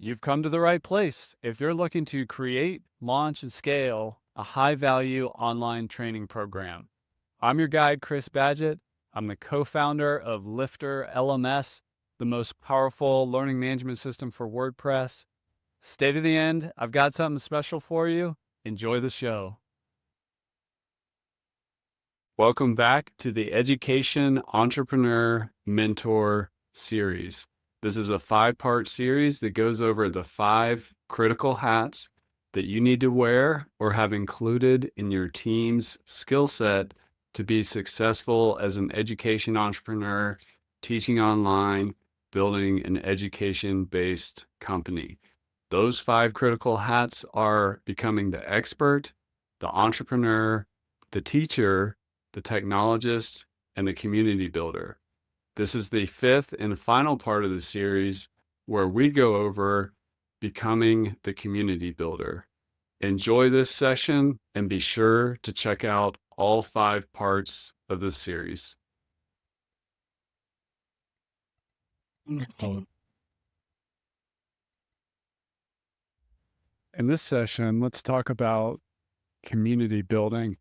You've come to the right place. If you're looking to create, launch, and scale a high-value online training program, I'm your guide, Chris Badgett. I'm the co-founder of LifterLMS, the most powerful learning management system for WordPress. Stay to the end. I've got something special for you. Enjoy the show. Welcome back to the Education Entrepreneur Mentor series. This is a 5-part series that goes over the 5 critical hats that you need to wear or have included in your team's skill set to be successful as an education entrepreneur, teaching online, building an education-based company. Those 5 critical hats are becoming the expert, the entrepreneur, the teacher, the technologist, and the community builder. This is the 5th and final part of the series where we go over becoming the community builder. Enjoy this session and be sure to check out all 5 parts of this series. In this session, let's talk about community building.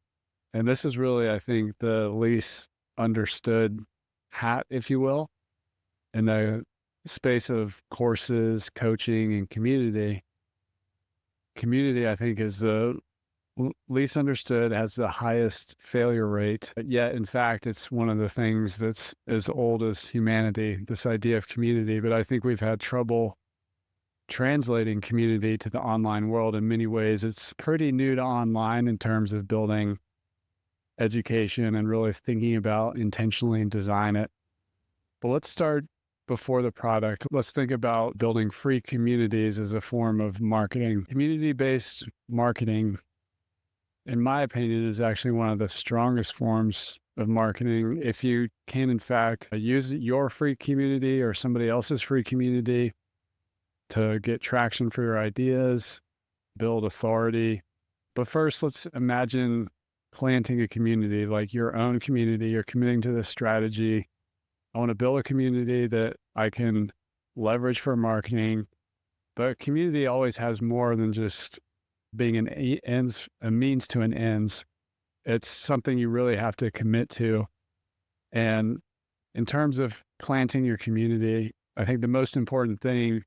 And this is really, I think, the least understood hat, if you will, in the space of courses, coaching, and community. Community, I think, is the least understood, has the highest failure rate. Yet, in fact, it's one of the things that's as old as humanity, this idea of community. But I think we've had trouble translating community to the online world in many ways. It's pretty new to online in terms of building education and really thinking about intentionally design it. But let's start before the product. Let's think about building free communities as a form of marketing. Community-based marketing, in my opinion, is actually one of the strongest forms of marketing. If you can, in fact, use your free community or somebody else's free community to get traction for your ideas, build authority. But first, let's imagine planting a community, like your own community. You're committing to this strategy. I want to build a community that I can leverage for marketing, but community always has more than just being a means to an ends. It's something you really have to commit to. And in terms of planting your community, I think the most important thing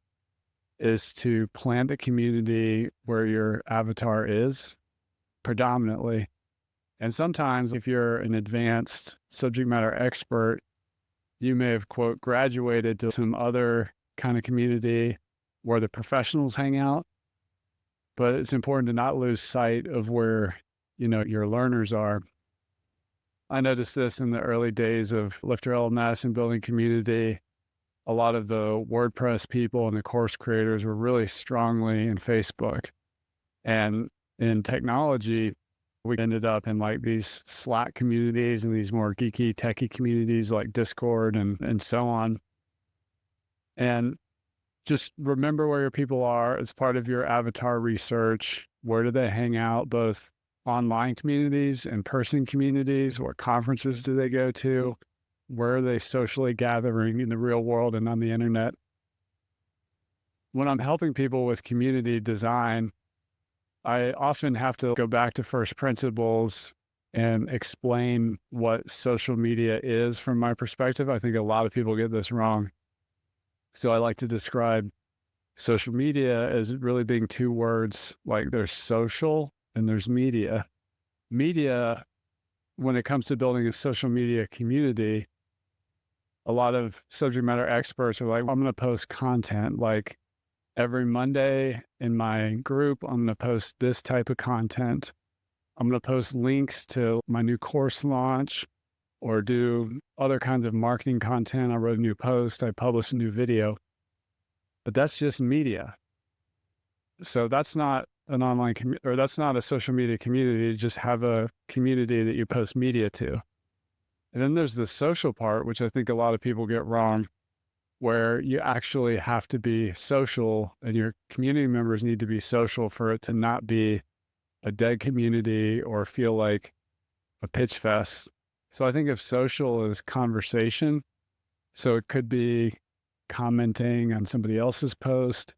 is to plant the community where your avatar is predominantly. And sometimes if you're an advanced subject matter expert, you may have, quote, graduated to some other kind of community where the professionals hang out. But it's important to not lose sight of where, your learners are. I noticed this in the early days of LifterLMS and building community. A lot of the WordPress people and the course creators were really strongly in Facebook. And in technology, we ended up in like these Slack communities and these more geeky, techie communities like Discord and so on. And just remember where your people are as part of your avatar research. Where do they hang out, both online communities and in-person communities? What conferences do they go to? Where are they socially gathering in the real world and on the internet? When I'm helping people with community design, I often have to go back to first principles and explain what social media is from my perspective. I think a lot of people get this wrong. So I like to describe social media as really being 2 words, like there's social and there's media. Media, when it comes to building a social media community, a lot of subject matter experts are like, I'm going to post content like every Monday in my group, I'm going to post this type of content. I'm going to post links to my new course launch or do other kinds of marketing content. I wrote a new post. I published a new video. But that's just media. So that's not an online or that's not a social media community. You just have a community that you post media to. And then there's the social part, which I think a lot of people get wrong, where you actually have to be social and your community members need to be social for it to not be a dead community or feel like a pitch fest. So I think of social as conversation. So it could be commenting on somebody else's post.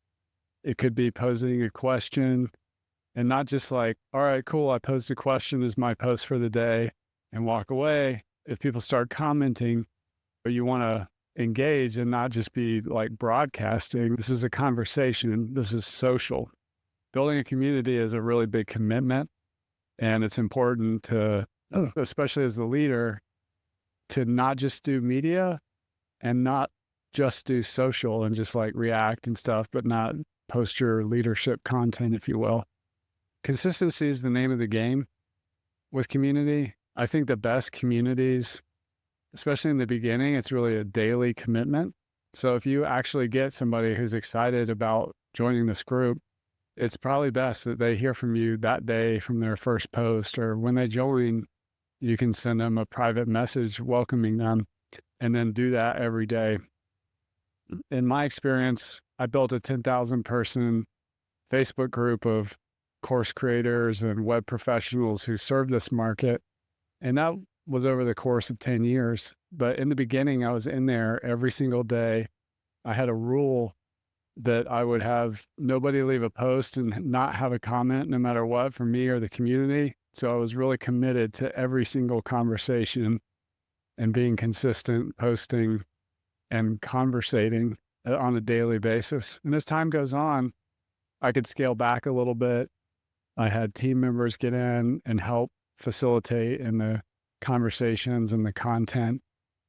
It could be posing a question and not just like, all right, cool, I posed a question as my post for the day and walk away. If people start commenting, or you want to engage and not just be like broadcasting, this is a conversation, this is social. Building a community is a really big commitment. And it's important to, especially as the leader, to not just do media and not just do social and just like react and stuff, but not post your leadership content, if you will. Consistency is the name of the game with community. I think the best communities, especially in the beginning, it's really a daily commitment. So if you actually get somebody who's excited about joining this group, it's probably best that they hear from you that day from their first post, or when they join, you can send them a private message welcoming them, and then do that every day. In my experience, I built a 10,000 person Facebook group of course creators and web professionals who serve this market. And that was over the course of 10 years. But in the beginning, I was in there every single day. I had a rule that I would have nobody leave a post and not have a comment no matter what from me or the community. So I was really committed to every single conversation and being consistent, posting and conversating on a daily basis. And as time goes on, I could scale back a little bit. I had team members get in and help facilitate in the conversations and the content.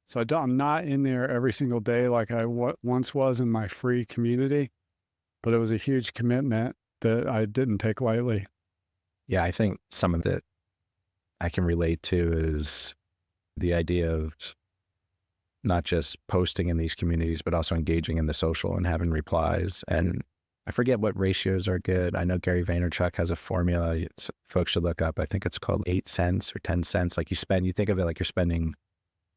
So I'm not in there every single day like I once was in my free community, but it was a huge commitment that I didn't take lightly. Yeah, I think some of that I can relate to is the idea of not just posting in these communities, but also engaging in the social and having replies. And I forget what ratios are good. I know Gary Vaynerchuk has a formula folks should look up. I think it's called 8 cents or 10 cents. Like you think of it like you're spending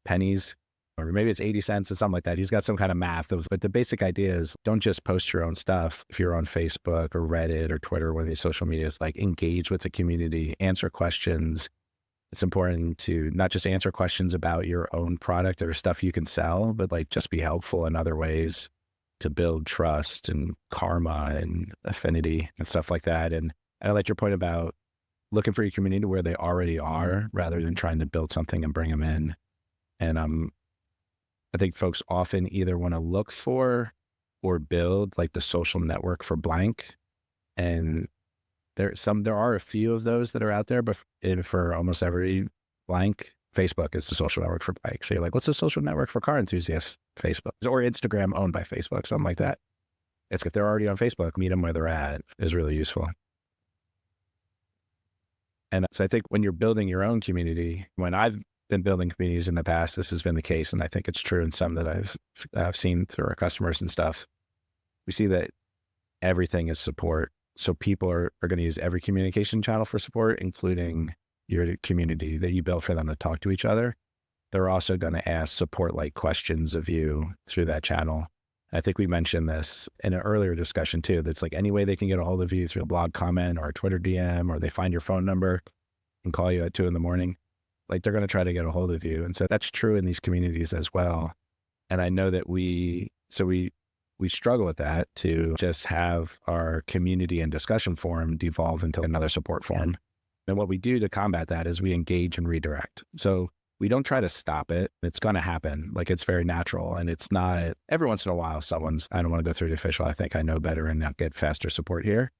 pennies, or maybe it's 80 cents or something like that. He's got some kind of math but the basic idea is don't just post your own stuff. If you're on Facebook or Reddit or Twitter, one of these social medias, like engage with the community, answer questions. It's important to not just answer questions about your own product or stuff you can sell, but like just be helpful in other ways to build trust and karma and affinity and stuff like that. And I like your point about looking for your community where they already are rather than trying to build something and bring them in. And I think folks often either want to look for or build like the social network for blank. And there are a few of those that are out there, but for almost every blank, Facebook is the social network for blank. So you're like, what's the social network for car enthusiasts? Facebook. Or Instagram owned by Facebook, something like that. It's if they're already on Facebook, meet them where they're at is really useful. And so I think when you're building your own community, when I've been building communities in the past, this has been the case. And I think it's true in some that I've seen through our customers and stuff. We see that everything is support. So people are going to use every communication channel for support, including your community that you built for them to talk to each other. They're also going to ask support-like questions of you through that channel. I think we mentioned this in an earlier discussion too. That's like any way they can get a hold of you through a blog comment or a Twitter DM, or they find your phone number and call you at 2 a.m. Like they're going to try to get a hold of you. And so that's true in these communities as well. And I know that we struggle with that to just have our community and discussion forum devolve into another support forum. And what we do to combat that is we engage and redirect. So we don't try to stop it. It's going to happen. Like it's very natural. And it's not every once in a while, I don't want to go through the official, I think I know better and not get faster support here.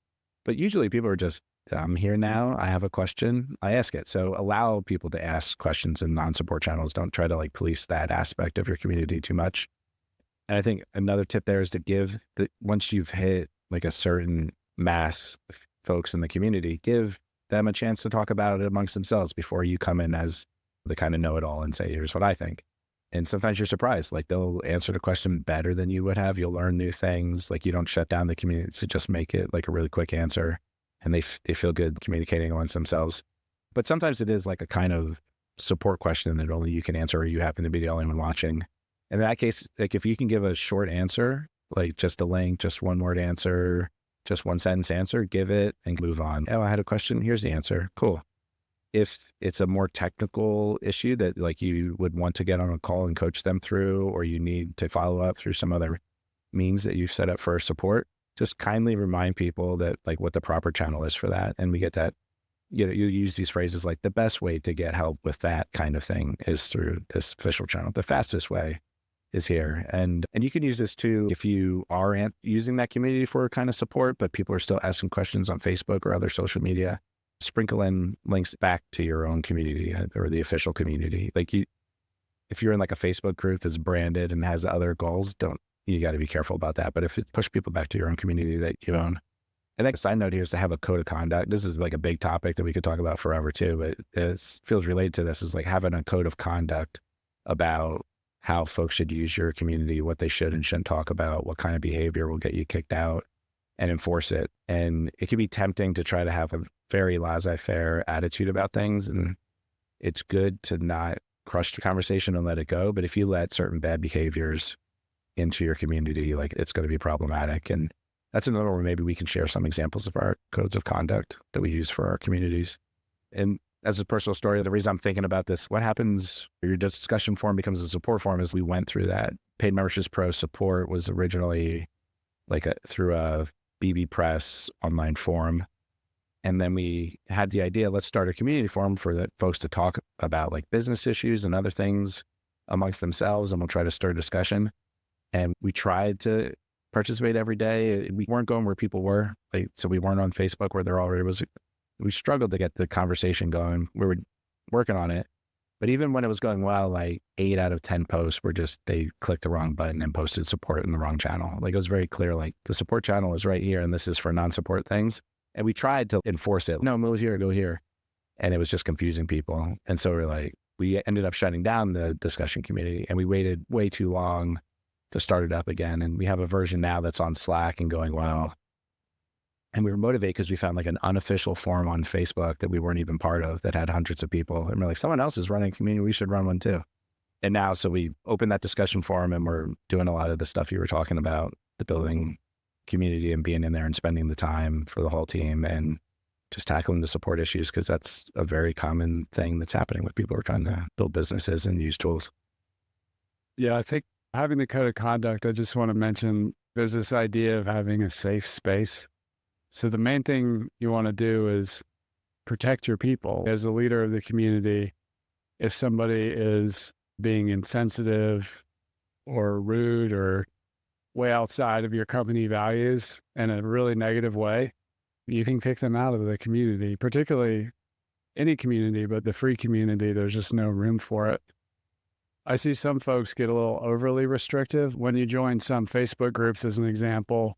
But usually people are just, I'm here now. I have a question. I ask it. So allow people to ask questions in non-support channels. Don't try to like police that aspect of your community too much. And I think another tip there is to once you've hit like a certain mass of folks in the community, give them a chance to talk about it amongst themselves before you come in as the kind of know-it-all and say, here's what I think. And sometimes you're surprised, like they'll answer the question better than you would have. You'll learn new things. Like you don't shut down the community to just make it like a really quick answer. And they feel good communicating amongst themselves. But sometimes it is like a kind of support question that only you can answer, or you happen to be the only one watching. In that case, like if you can give a short answer, like just a link, just one word answer, just one sentence answer, give it and move on. Oh, I had a question. Here's the answer. Cool. If it's a more technical issue that like you would want to get on a call and coach them through, or you need to follow up through some other means that you've set up for support, just kindly remind people that like what the proper channel is for that. And we get that, you use these phrases like the best way to get help with that kind of thing is through this official channel. The fastest way is here. And you can use this too if you are using that community for kind of support, but people are still asking questions on Facebook or other social media. Sprinkle in links back to your own community or the official community. Like if you're in like a Facebook group that's branded and has other goals, you got to be careful about that. But if it push people back to your own community that you own. I think a side note here is to have a code of conduct. This is like a big topic that we could talk about forever too, but it feels related to this, is like having a code of conduct about how folks should use your community, what they should and shouldn't talk about, what kind of behavior will get you kicked out, and enforce it. And it can be tempting to try to have a very laissez-faire attitude about things. And it's good to not crush the conversation and let it go. But if you let certain bad behaviors into your community, like it's going to be problematic. And that's another where maybe we can share some examples of our codes of conduct that we use for our communities. And as a personal story, the reason I'm thinking about this, what happens your discussion forum becomes a support forum, is we went through that. Paid Memberships Pro support was originally like through a BB Press online forum. And then we had the idea, let's start a community forum for the folks to talk about like business issues and other things amongst themselves. And we'll try to stir discussion. And we tried to participate every day. We weren't going where people were. So we weren't on Facebook where there already was. We struggled to get the conversation going. We were working on it. But even when it was going well, like 8 out of 10 posts were just, they clicked the wrong button and posted support in the wrong channel. Like it was very clear, like the support channel is right here and this is for non-support things. And we tried to enforce it. No, move here, go here. And it was just confusing people. And so we ended up shutting down the discussion community, and we waited way too long to start it up again. And we have a version now that's on Slack and going well. And we were motivated because we found like an unofficial forum on Facebook that we weren't even part of that had hundreds of people. And we're like, someone else is running a community, we should run one too. And now, so we opened that discussion forum and we're doing a lot of the stuff you were talking about, the building community and being in there and spending the time for the whole team and just tackling the support issues, because that's a very common thing that's happening with people who are trying to build businesses and use tools. Yeah, I think having the code of conduct, I just want to mention there's this idea of having a safe space. So the main thing you want to do is protect your people. As a leader of the community, if somebody is being insensitive or rude or way outside of your company values in a really negative way, you can kick them out of the community, particularly any community, but the free community, there's just no room for it. I see some folks get a little overly restrictive. When you join some Facebook groups, as an example,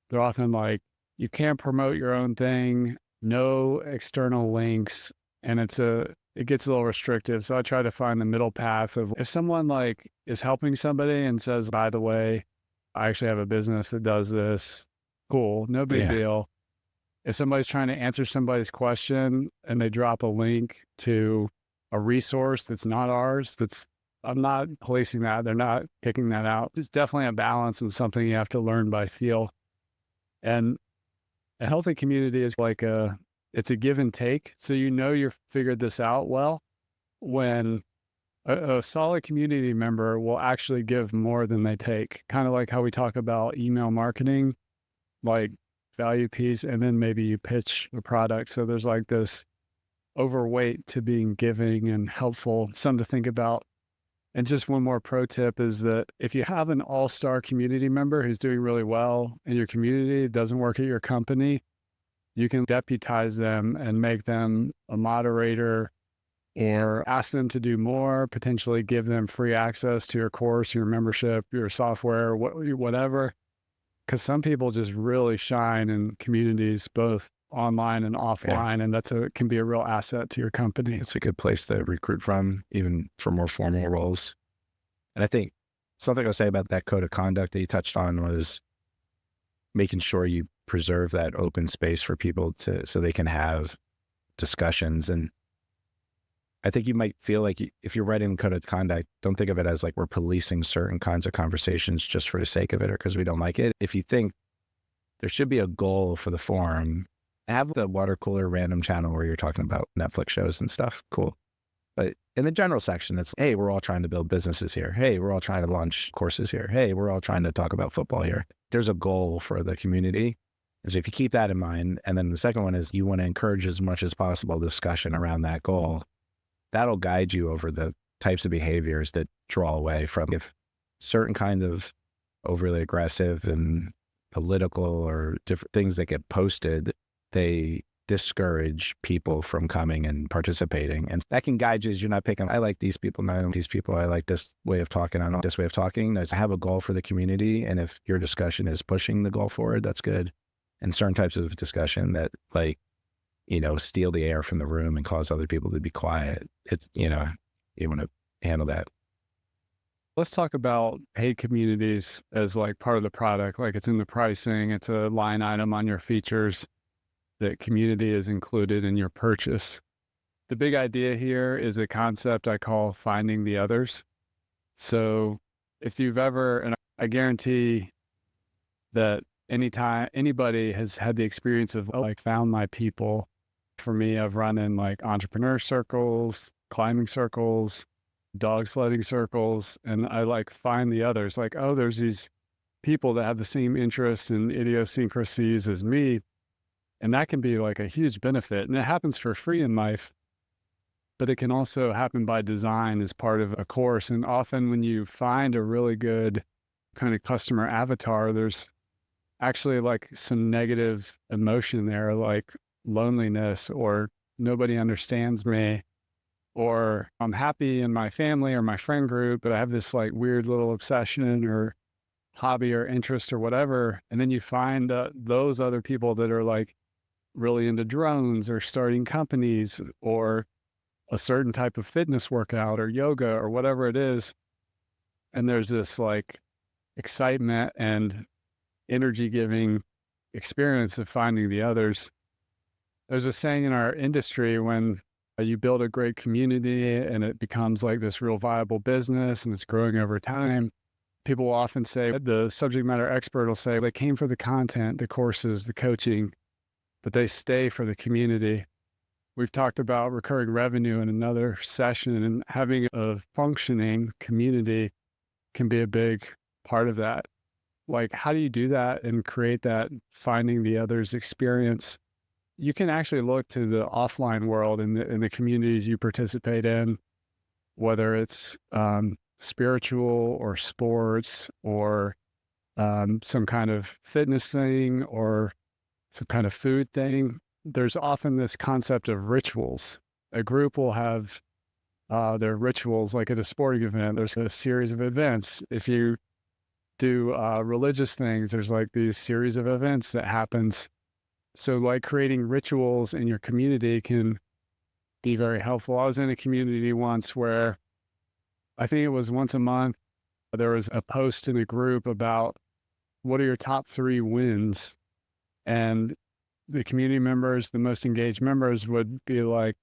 they're often like, you can't promote your own thing, no external links, and it gets a little restrictive. So I try to find the middle path of, if someone like is helping somebody and says, by the way, I actually have a business that does this, cool, no big deal. If somebody's trying to answer somebody's question and they drop a link to a resource that's not ours, I'm not policing that. They're not kicking that out. It's definitely a balance and something you have to learn by feel. And a healthy community is like it's a give and take. So you've figured this out well when a solid community member will actually give more than they take. Kind of like how we talk about email marketing, like value piece, and then maybe you pitch a product. So there's like this overweight to being giving and helpful, something to think about. And just one more pro tip is that if you have an all-star community member who's doing really well in your community, doesn't work at your company, you can deputize them and make them a moderator or ask them to do more, potentially give them free access to your course, your membership, your software, whatever. Because some people just really shine in communities, both online and offline, and can be a real asset to your company. It's a good place to recruit from, even for more formal roles. And I think something I'll say about that code of conduct that you touched on was making sure you preserve that open space for people so they can have discussions. And I think you might feel like if you're writing code of conduct, don't think of it as like we're policing certain kinds of conversations just for the sake of it or because we don't like it. If you think there should be a goal for the forum, have the water cooler random channel where you're talking about Netflix shows and stuff. Cool. But in the general section, it's, hey, we're all trying to build businesses here. Hey, we're all trying to launch courses here. Hey, we're all trying to talk about football here. there's a goal for the community. And so if you keep that in mind, and then the second one is you want to encourage as much as possible discussion around that goal, that'll guide you over the types of behaviors that draw away from if certain kind of overly aggressive and political or different things that get posted, they discourage people from coming and participating. And that can guide you as you're not picking, I like these people, not these people, I like this way of talking, I don't like this way of talking. There's have a goal for the community. And if your discussion is pushing the goal forward, that's good. And certain types of discussion that steal the air from the room and cause other people to be quiet, it's, you want to handle that. Let's talk about paid communities as like part of the product. Like it's in the pricing, it's a line item on your features. That community is included in your purchase. The big idea here is a concept I call finding the others. So if you've ever, and I guarantee that anytime anybody has had the experience of like found my people, for me, I've run in like entrepreneur circles, climbing circles, dog sledding circles, and I like find the others like, oh, there's these people that have the same interests and idiosyncrasies as me. And that can be like a huge benefit. And it happens for free in life, but it can also happen by design as part of a course. And often when you find a really good kind of customer avatar, there's actually like some negative emotion there, like loneliness or nobody understands me, or I'm happy in my family or my friend group, but I have this like weird little obsession or hobby or interest or whatever. And then you find those other people that are like really into drones or starting companies or a certain type of fitness workout or yoga or whatever it is. And there's this like excitement and energy giving experience of finding the others. There's a saying in our industry when you build a great community and it becomes like this real viable business and it's growing over time. People will often say, the subject matter expert will say, they came for the content, the courses, the coaching, but they stay for the community. We've talked about recurring revenue in another session, and having a functioning community can be a big part of that. Like, how do you do that and create that finding the others experience? You can actually look to the offline world in the communities you participate in, whether it's spiritual or sports or some kind of fitness thing or some kind of food thing. There's often this concept of rituals. A group will have their rituals, like at a sporting event, there's a series of events. If you do religious things, there's like these series of events that happens. So like creating rituals in your community can be very helpful. I was in a community once where I think it was once a month, there was a post in a group about what are your top 3 wins. And the community members, the most engaged members would be like,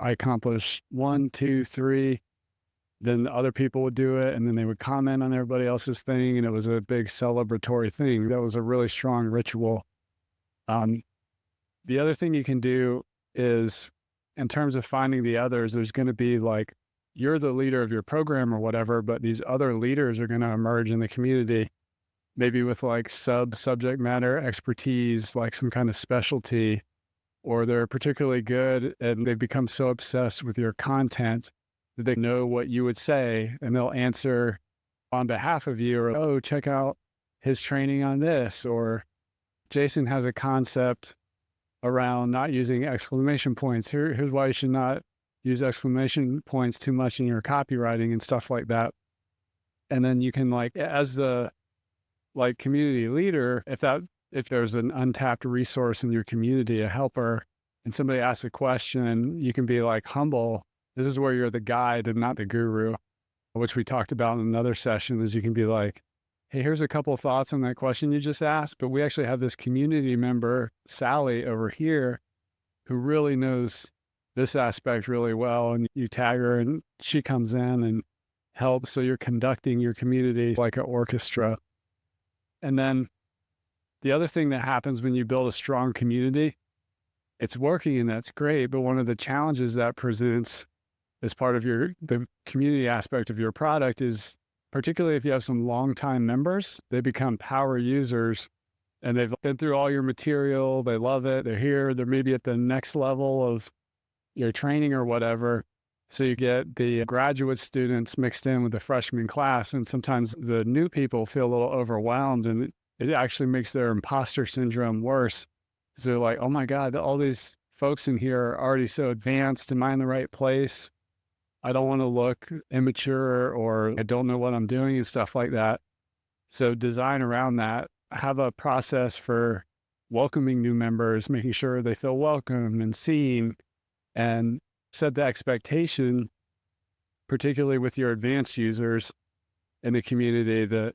I accomplished 1, 2, 3. Then the other people would do it. And then they would comment on everybody else's thing. And it was a big celebratory thing. That was a really strong ritual. The other thing you can do is in terms of finding the others, there's going to be like, you're the leader of your program or whatever, but these other leaders are going to emerge in the community, maybe with like subject matter expertise, like some kind of specialty, or they're particularly good and they've become so obsessed with your content that they know what you would say and they'll answer on behalf of you, or, oh, check out his training on this, or Jason has a concept around not using exclamation points. Here's why you should not use exclamation points too much in your copywriting and stuff like that. And then you can like, as the like community leader, if there's an untapped resource in your community, a helper, and somebody asks a question, you can be like humble. This is where you're the guide and not the guru, which we talked about in another session, is you can be like, hey, here's a couple of thoughts on that question you just asked, but we actually have this community member, Sally, over here, who really knows this aspect really well. And you tag her and she comes in and helps. So you're conducting your community like an orchestra. And then the other thing that happens when you build a strong community, it's working and that's great. But one of the challenges that presents as part of the community aspect of your product is particularly if you have some longtime members, they become power users and they've been through all your material. They love it. They're here. They're maybe at the next level of your training or whatever. So you get the graduate students mixed in with the freshman class. And sometimes the new people feel a little overwhelmed, and it actually makes their imposter syndrome worse. So they're like, oh my God, all these folks in here are already so advanced. Am I in the right place? I don't want to look immature, or I don't know what I'm doing and stuff like that. So design around that. Have a process for welcoming new members, making sure they feel welcome and seen, and set the expectation, particularly with your advanced users in the community, that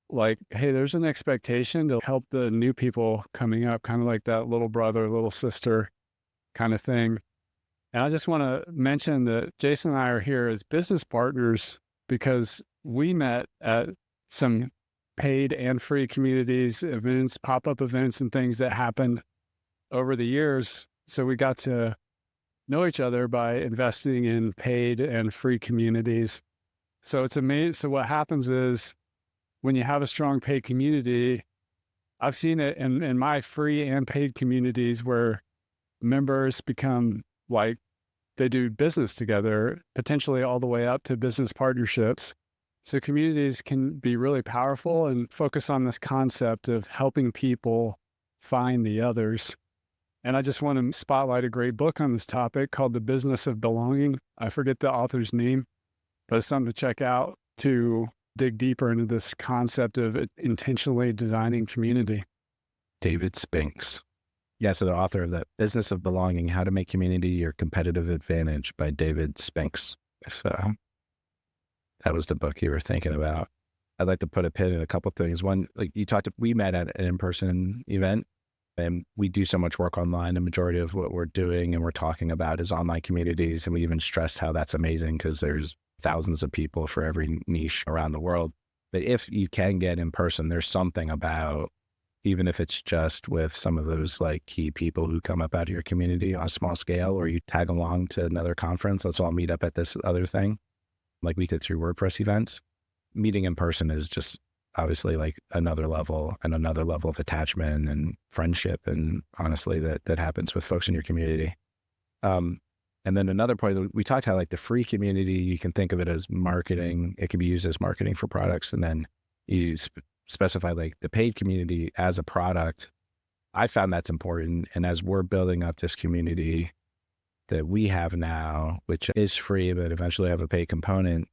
like, hey, there's an expectation to help the new people coming up, kind of like that little brother, little sister kind of thing. And I just want to mention that Jason and I are here as business partners because we met at some paid and free communities, events, pop-up events, and things that happened over the years. So we got to know each other by investing in paid and free communities. So it's amazing. So what happens is when you have a strong paid community, I've seen it in my free and paid communities where members become like, they do business together, potentially all the way up to business partnerships. So communities can be really powerful and focus on this concept of helping people find the others. And I just want to spotlight a great book on this topic called The Business of Belonging. I forget the author's name, but it's something to check out to dig deeper into this concept of intentionally designing community. David Spinks. Yeah, so the author of The Business of Belonging, How to Make Community Your Competitive Advantage by David Spinks. So that was the book you were thinking about. I'd like to put a pin in a couple of things. One, like we met at an in-person event, and we do so much work online. The majority of what we're doing and we're talking about is online communities. And we even stressed how that's amazing because there's thousands of people for every niche around the world. But if you can get in person, there's something about, even if it's just with some of those like key people who come up out of your community on a small scale, or you tag along to another conference, let's all meet up at this other thing, like we did through WordPress events. Meeting in person is just obviously like another level of attachment and friendship. And honestly, that happens with folks in your community. And then another point, we talked how like the free community, you can think of it as marketing. It can be used as marketing for products. And then you specify like the paid community as a product. I found that's important. And as we're building up this community that we have now, which is free, but eventually have a paid component,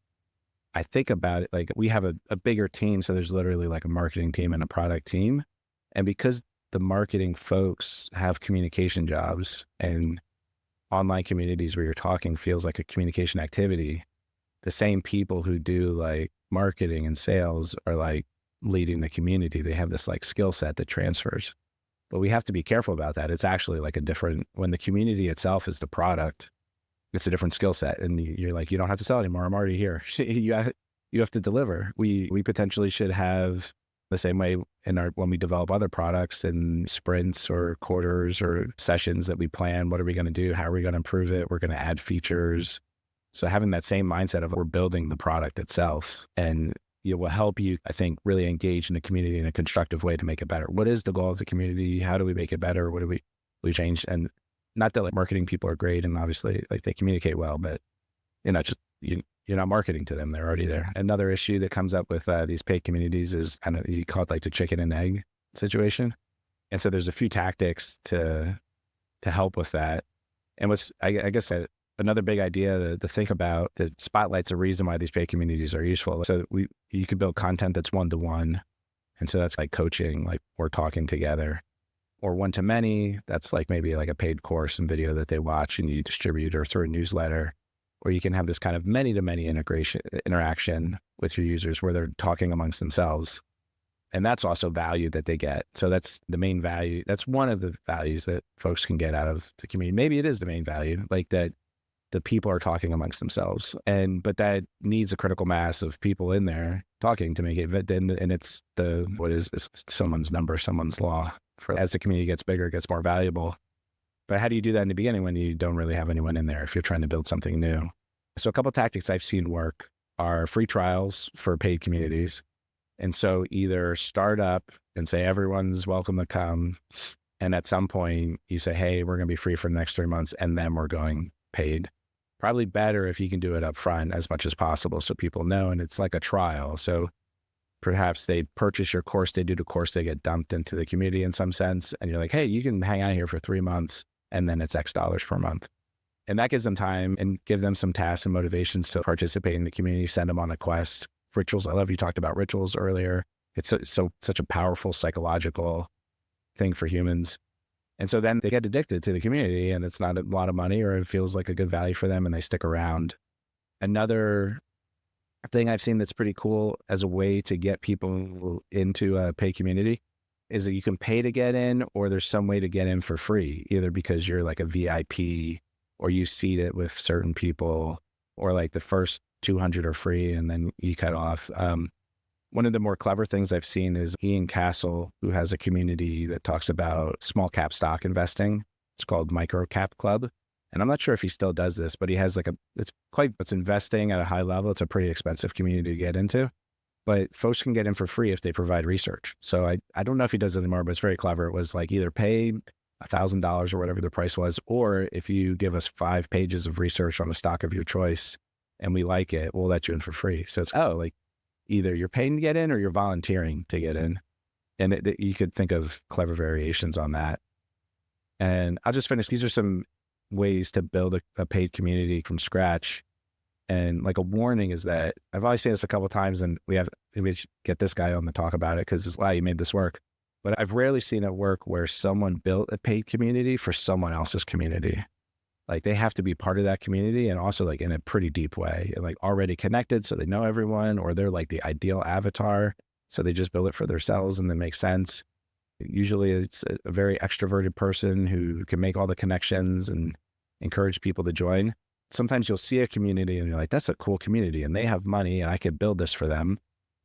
I think about it like we have a bigger team. So there's literally like a marketing team and a product team. And because the marketing folks have communication jobs, and online communities where you're talking feels like a communication activity, the same people who do like marketing and sales are like leading the community. They have this like skill set that transfers, but we have to be careful about that. It's actually like when the community itself is the product, it's a different skill set. And you're like, you don't have to sell anymore. I'm already here. You have to deliver. We potentially should have the same way when we develop other products in sprints or quarters or sessions that we plan. What are we going to do? How are we going to improve it? We're going to add features. So having that same mindset of we're building the product itself, and it will help you, I think, really engage in the community in a constructive way to make it better. What is the goal of the community? How do we make it better? What do we change? And not that like marketing people are great and obviously like they communicate well, but you're not marketing to them. They're already there. Another issue that comes up with these paid communities is kind of, you call it like the chicken and egg situation. And so there's a few tactics to help with that. And I guess another big idea to think about that spotlights a reason why these paid communities are useful. So you could build content that's one-to-one. And so that's like coaching, like we're talking together, or one-to-many. That's like maybe like a paid course and video that they watch and you distribute, or through a newsletter. Or you can have this kind of many-to-many interaction with your users where they're talking amongst themselves. And that's also value that they get. So that's the main value. That's one of the values that folks can get out of the community. Maybe it is the main value, like that the people are talking amongst themselves. But that needs a critical mass of people in there talking to make it. And it's it's someone's number, someone's law. As the community gets bigger, it gets more valuable. But how do you do that in the beginning when you don't really have anyone in there if you're trying to build something new? So a couple of tactics I've seen work. are free trials for paid communities. And so either start up and say, everyone's welcome to come. And at some point you say, hey, we're going to be free for the next 3 months. And then we're going paid. Probably better if you can do it up front as much as possible so people know. And it's like a trial. So perhaps they purchase your course, they do the course, they get dumped into the community in some sense. And you're like, hey, you can hang out here for 3 months and then it's X dollars per month. And that gives them time and give them some tasks and motivations to participate in the community, send them on a quest. Rituals. I love you talked about rituals earlier. It's such a powerful psychological thing for humans. And so then they get addicted to the community and it's not a lot of money or it feels like a good value for them and they stick around. Another thing I've seen that's pretty cool as a way to get people into a paid community is that you can pay to get in, or there's some way to get in for free, either because you're like a VIP or you seed it with certain people, or like the first 200 are free and then you cut off. One of the more clever things I've seen is Ian Castle, who has a community that talks about small cap stock investing. It's called Micro Cap Club. And I'm not sure if he still does this, but he has like it's investing at a high level. It's a pretty expensive community to get into, but folks can get in for free if they provide research. So I don't know if he does it anymore, but it's very clever. It was like either pay $1,000 or whatever the price was, or if you give us 5 pages of research on a stock of your choice and we like it, we'll let you in for free. So it's, like either you're paying to get in or you're volunteering to get in. And you could think of clever variations on that. And I'll just finish. These are some ways to build a paid community from scratch. And like a warning is that I've always seen this a couple of times, and we should get this guy on to talk about it because it's, wow, you made this work. But I've rarely seen it work where someone built a paid community for someone else's community. Like they have to be part of that community and also like in a pretty deep way, and like already connected so they know everyone, or they're like the ideal avatar. So they just build it for themselves and it makes sense. Usually it's a very extroverted person who can make all the connections and encourage people to join. Sometimes you'll see a community and you're like, that's a cool community and they have money and I could build this for them,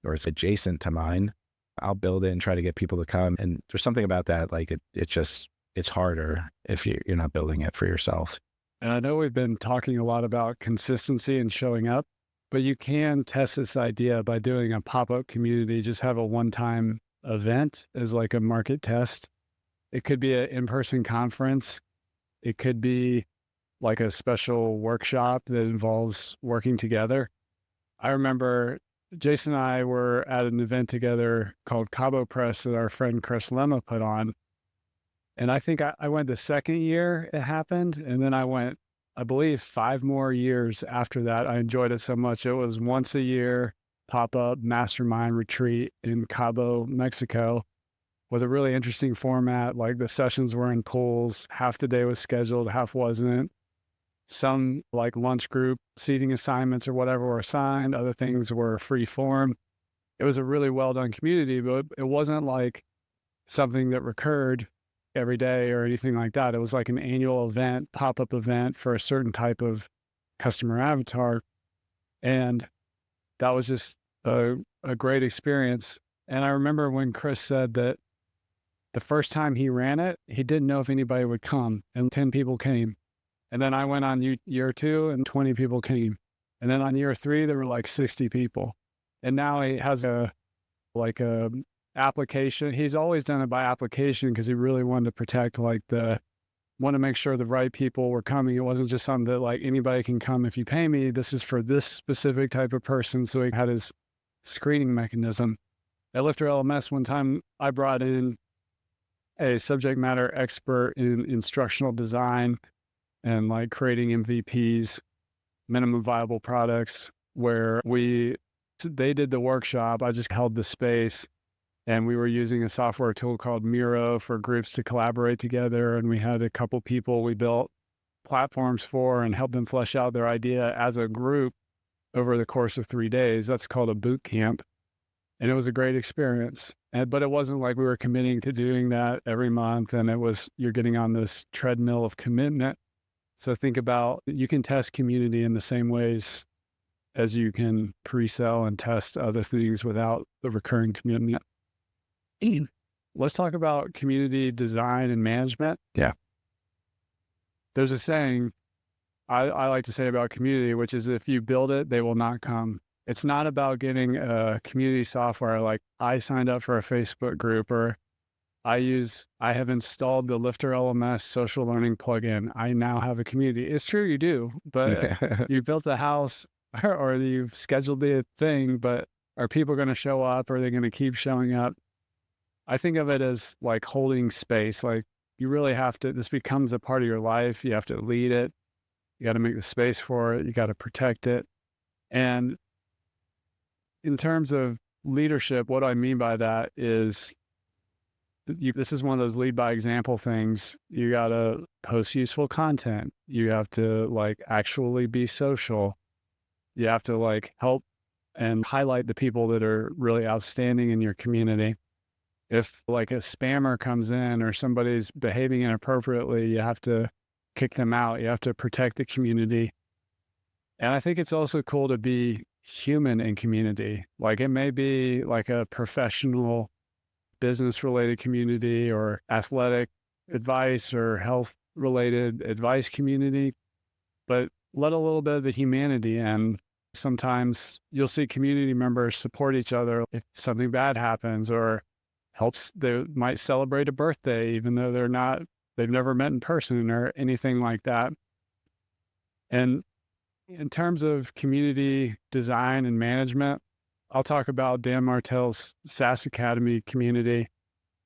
or it's adjacent to mine. I'll build it and try to get people to come. And there's something about that. Like it's harder if you're not building it for yourself. And I know we've been talking a lot about consistency and showing up, but you can test this idea by doing a pop-up community. Just have a one-time event as like a market test. It could be an in-person conference. It could be like a special workshop that involves working together. I remember Jason and I were at an event together called Cabo Press that our friend Chris Lemma put on. And I think I went the second year it happened. And then I went, I believe 5 more years after that. I enjoyed it so much. It was once a year pop-up mastermind retreat in Cabo, Mexico, with a really interesting format. Like the sessions were in pools. Half the day was scheduled, half wasn't. Some like lunch group seating assignments or whatever were assigned. Other things were free form. It was a really well done community, but it wasn't like something that recurred every day or anything like that. It was like an annual event, pop-up event for a certain type of customer avatar. And that was just a great experience. And I remember when Chris said that the first time he ran it, he didn't know if anybody would come, and 10 people came. And then I went on year 2 and 20 people came. And then on year 3, there were like 60 people. And now he has a application. He's always done it by application because he really wanted to protect want to make sure the right people were coming. It wasn't just something that like anybody can come if you pay me. This is for this specific type of person. So he had his screening mechanism. At LifterLMS one time, I brought in a subject matter expert in instructional design and like creating MVPs, minimum viable products, where they did the workshop. I just held the space, and we were using a software tool called Miro for groups to collaborate together. And we had a couple people we built platforms for and helped them flesh out their idea as a group over the course of 3 days. That's called a boot camp. And it was a great experience. But it wasn't like we were committing to doing that every month. And you're getting on this treadmill of commitment. So think about, you can test community in the same ways as you can pre-sell and test other things without the recurring commitment. Let's talk about community design and management. Yeah. There's a saying I like to say about community, which is if you build it, they will not come. It's not about getting a community software like I signed up for a Facebook group, or I have installed the LifterLMS social learning plugin. I now have a community. It's true you do, but you built a house or you've scheduled the thing, but are people going to show up? Or are they going to keep showing up? I think of it as like holding space. Like you really have to, this becomes a part of your life. You have to lead it. You got to make the space for it. You got to protect it. And in terms of leadership, what I mean by that is this is one of those lead by example things. You got to post useful content. You have to like actually be social. You have to like help and highlight the people that are really outstanding in your community. If like a spammer comes in or somebody's behaving inappropriately, you have to kick them out. You have to protect the community. And I think it's also cool to be human in community. Like it may be like a professional business related community or athletic advice or health related advice community, but let a little bit of the humanity in. Sometimes you'll see community members support each other if something bad happens, or they might celebrate a birthday, even though they've never met in person or anything like that. And in terms of community design and management, I'll talk about Dan Martell's SaaS Academy community,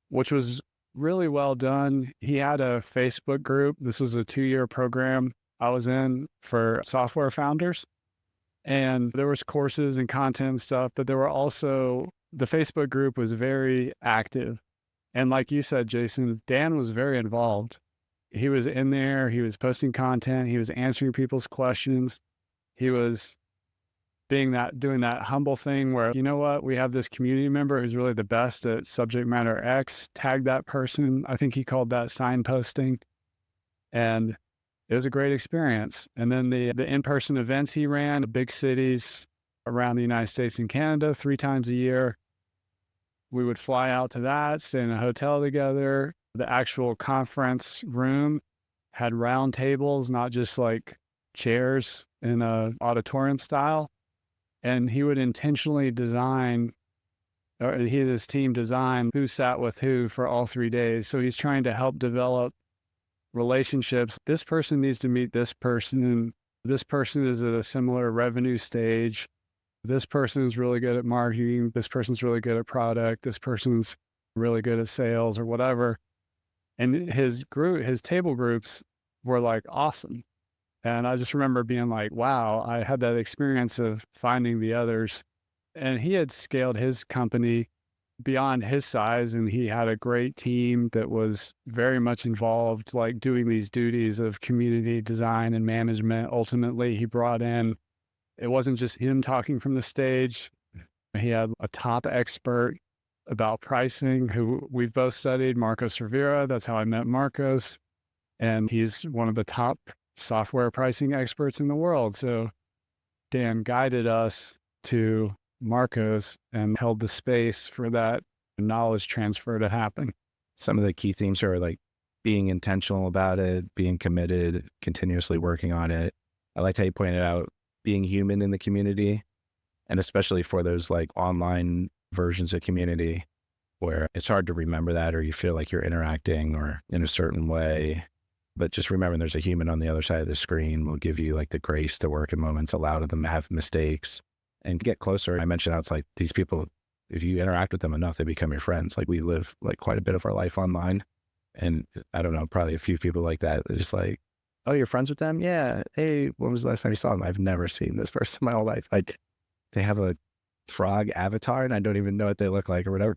which was really well done. He had a Facebook group. This was a 2-year program I was in for software founders. And there was courses and content and stuff, but there were also, the Facebook group was very active. And like you said, Jason, Dan was very involved. He was in there, he was posting content, he was answering people's questions. He was doing that humble thing where, you know what, we have this community member who's really the best at subject matter X, tag that person. I think he called that signposting. And it was a great experience. And then the in-person events he ran, big cities around the United States and Canada 3 times a year. We would fly out to that, stay in a hotel together. The actual conference room had round tables, not just like chairs in a auditorium style. And he would intentionally design, or he and his team design who sat with who for all 3 days. So he's trying to help develop relationships. This person needs to meet this person. This person is at a similar revenue stage. This person is really good at marketing. This person's really good at product. This person's really good at sales or whatever. And his table groups were like awesome. And I just remember being like, wow, I had that experience of finding the others. And he had scaled his company beyond his size, and he had a great team that was very much involved, like doing these duties of community design and management. Ultimately, he brought in, it wasn't just him talking from the stage. He had a top expert about pricing who we've both studied, Marcos Rivera. That's how I met Marcos. And he's one of the top software pricing experts in the world. So Dan guided us to Marcos and held the space for that knowledge transfer to happen. Some of the key themes are like being intentional about it, being committed, continuously working on it. I liked how you pointed out being human in the community, and especially for those like online versions of community where it's hard to remember that, or you feel like you're interacting or in a certain way. But just remembering there's a human on the other side of the screen will give you like the grace to work in moments, allow them to have mistakes and get closer. I mentioned how it's like these people, if you interact with them enough, they become your friends. Like we live like quite a bit of our life online. And I don't know, probably a few people like that. They're just like, oh, you're friends with them? Yeah. Hey, when was the last time you saw them? I've never seen this person in my whole life. Like they have a frog avatar and I don't even know what they look like or whatever.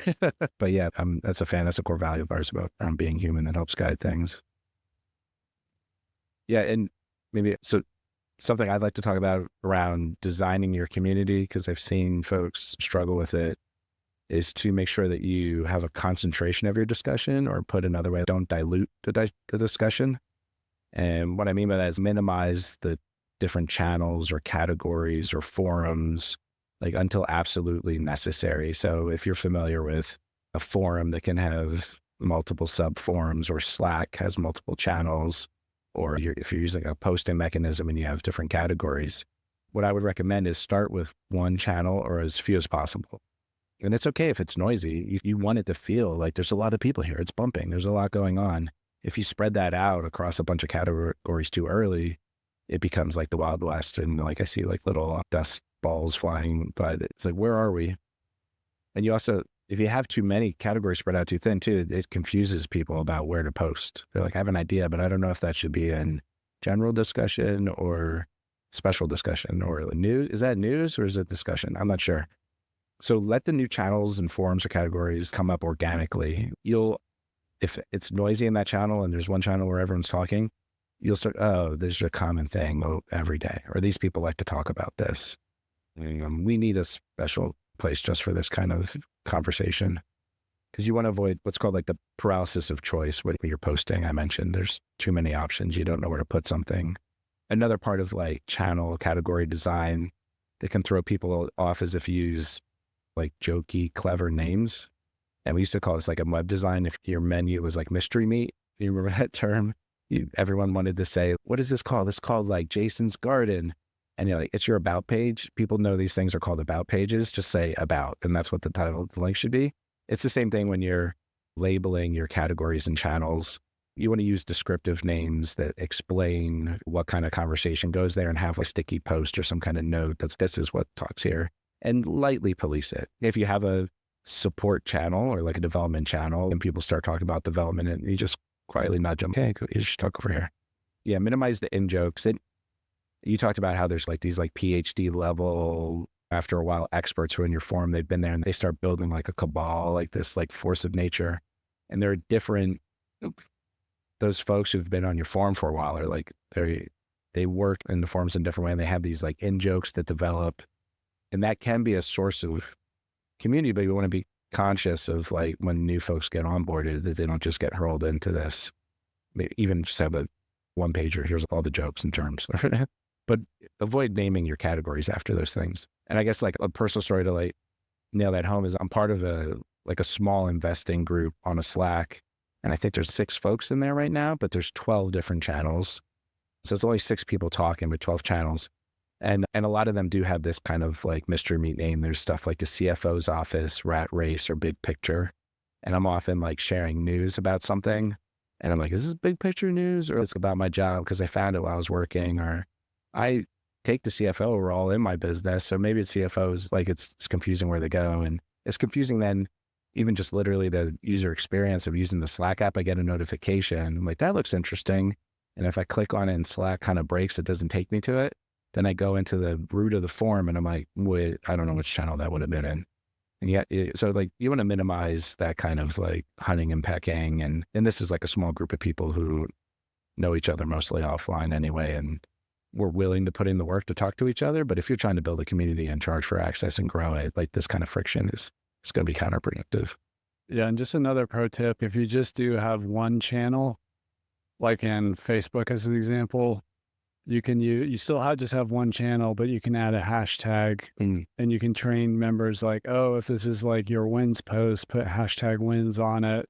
But yeah, that's a core value of ours about being human that helps guide things. Yeah. And maybe, so something I'd like to talk about around designing your community, because I've seen folks struggle with it, is to make sure that you have a concentration of your discussion, or put another way, don't dilute the discussion. And what I mean by that is minimize the different channels or categories or forums, like until absolutely necessary. So if you're familiar with a forum that can have multiple sub forums, or Slack has multiple channels, or if you're using a posting mechanism and you have different categories, what I would recommend is start with one channel or as few as possible. And it's okay if it's noisy. You want it to feel like there's a lot of people here. It's bumping. There's a lot going on. If you spread that out across a bunch of categories too early, it becomes like the Wild West. And like I see like little dust balls flying by. It's like, where are we? And you also, if you have too many categories spread out too thin too, it confuses people about where to post. They're like, I have an idea, but I don't know if that should be in general discussion or special discussion or news. Is that news or is it discussion? I'm not sure. So let the new channels and forums or categories come up organically. If it's noisy in that channel and there's one channel where everyone's talking, you'll start, oh, there's a common thing every day, or these people like to talk about this. We need a special place just for this kind of conversation, because you want to avoid what's called like the paralysis of choice when you're posting. I mentioned there's too many options. You don't know where to put something. Another part of like channel category design that can throw people off is if you use like jokey, clever names. And we used to call this like a web design. If your menu was like mystery meat, you remember that term? Everyone wanted to say, what is this called? This is called like Jason's Garden. And you're like, it's your about page. People know these things are called about pages. Just say about, and that's what the title of the link should be. It's the same thing when you're labeling your categories and channels. You want to use descriptive names that explain what kind of conversation goes there and have a sticky post or some kind of note that's, this is what talks here, and lightly police it. If you have a support channel or like a development channel and people start talking about development and you just quietly nudge them, okay, you should talk over here. Yeah, minimize the in jokes. You talked about how there's like these like PhD level, after a while, experts who are in your forum, they've been there and they start building like a cabal, like this like force of nature. And there are different, those folks who've been on your forum for a while are like, they work in the forums in a different way. And they have these like in jokes that develop. And that can be a source of community, but you want to be conscious of like when new folks get onboarded, that they don't just get hurled into this. Maybe even just have a one pager, here's all the jokes and terms. But avoid naming your categories after those things. And I guess like a personal story to like nail that home is I'm part of a small investing group on a Slack. And I think there's 6 folks in there right now, but there's 12 different channels. So it's only 6 people talking with 12 channels. And a lot of them do have this kind of like mystery meat name. There's stuff like the CFO's office, rat race, or big picture. And I'm often like sharing news about something. And I'm like, is this big picture news or it's about my job because I found it while I was working, or I take the CFO role in my business. So maybe it's CFOs, like it's confusing where they go. And it's confusing then even just literally the user experience of using the Slack app. I get a notification. I'm like, that looks interesting. And if I click on it and Slack kind of breaks, it doesn't take me to it. Then I go into the root of the form and I'm like, wait, I don't know which channel that would have been in. And yet, so like you want to minimize that kind of like hunting and pecking. And this is like a small group of people who know each other mostly offline anyway. And we're willing to put in the work to talk to each other. But if you're trying to build a community and charge for access and grow it, like this kind of friction is going to be counterproductive. Yeah. And just another pro tip, if you just do have one channel, like in Facebook as an example, you still just have one channel, but you can add a hashtag and you can train members like, oh, if this is like your wins post, put hashtag wins on it.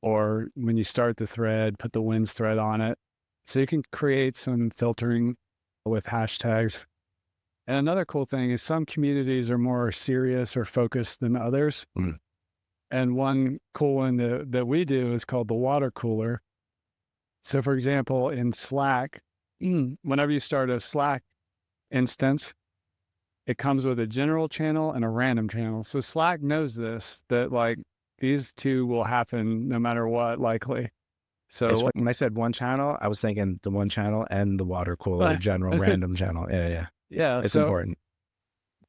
Or when you start the thread, put the wins thread on it. So you can create some filtering with hashtags. And another cool thing is some communities are more serious or focused than others. And one cool one that we do is called the water cooler. So for example, in Slack, whenever you start a Slack instance, it comes with a general channel and a random channel. So Slack knows this, that like these two will happen no matter what, likely. So when I said one channel, I was thinking the one channel and the water cooler, general random channel. Yeah. It's important.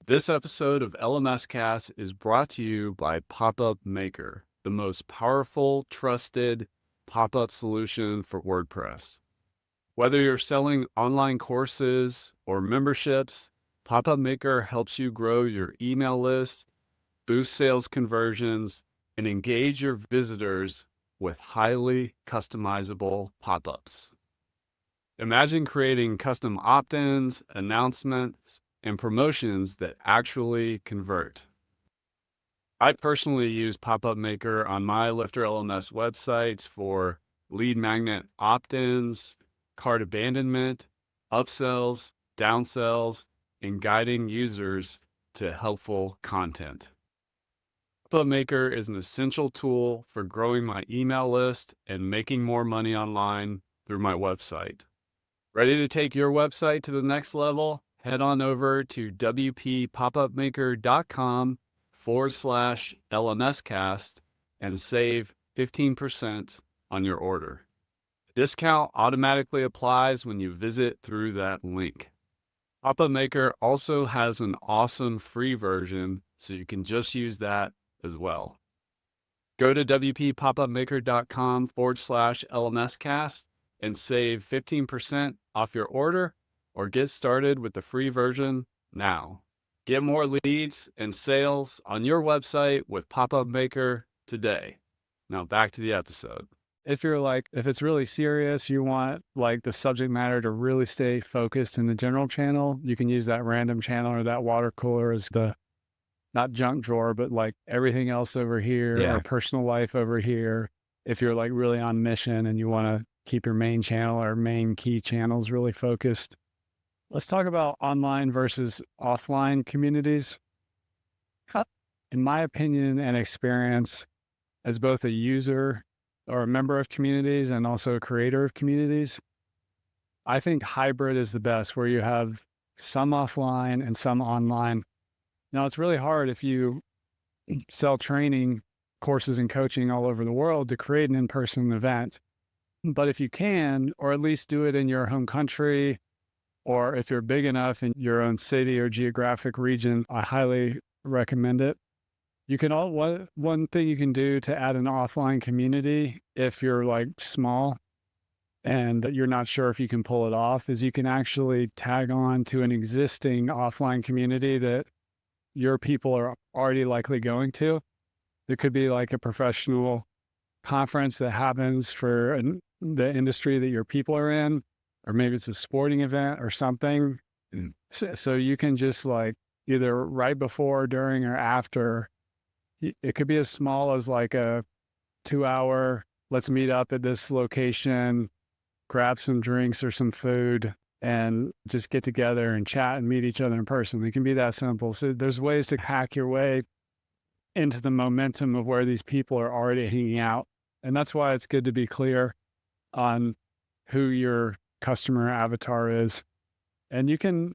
This episode of LMS Cast is brought to you by Pop-Up Maker, the most powerful, trusted pop-up solution for WordPress. Whether you're selling online courses or memberships, Pop-Up Maker helps you grow your email list, boost sales conversions, and engage your visitors with highly customizable pop-ups. Imagine creating custom opt-ins, announcements, and promotions that actually convert. I personally use Pop-Up Maker on my LifterLMS websites for lead magnet opt-ins, cart abandonment, upsells, downsells, and guiding users to helpful content. Pop-Up Maker is an essential tool for growing my email list and making more money online through my website. Ready to take your website to the next level? Head on over to wppopupmaker.com/LMScast and save 15% on your order. Discount automatically applies when you visit through that link. Pop-Up Maker also has an awesome free version, so you can just use that as well. Go to wppopupmaker.com/LMScast and save 15% off your order, or get started with the free version now. Get more leads and sales on your website with Pop-Up Maker today. Now back to the episode. If it's really serious, you want like the subject matter to really stay focused in the general channel, you can use that random channel or that water cooler as the, not junk drawer, but like everything else over here, or personal life over here. If you're like really on mission and you want to keep your main channel or main key channels really focused. Let's talk about online versus offline communities. In my opinion and experience, as both a user or a member of communities and also a creator of communities, I think hybrid is the best, where you have some offline and some online. Now, it's really hard if you sell training courses and coaching all over the world to create an in-person event. But if you can, or at least do it in your home country, or if you're big enough in your own city or geographic region, I highly recommend it. You can one thing you can do to add an offline community if you're like small and you're not sure if you can pull it off, is you can actually tag on to an existing offline community that your people are already likely going to. There could be like a professional conference that happens for the industry that your people are in, or maybe it's a sporting event or something. So you can just like either right before, during, or after. It could be as small as like a 2-hour, let's meet up at this location, grab some drinks or some food, and just get together and chat and meet each other in person. It can be that simple. So there's ways to hack your way into the momentum of where these people are already hanging out. And that's why it's good to be clear on who your customer avatar is. And you can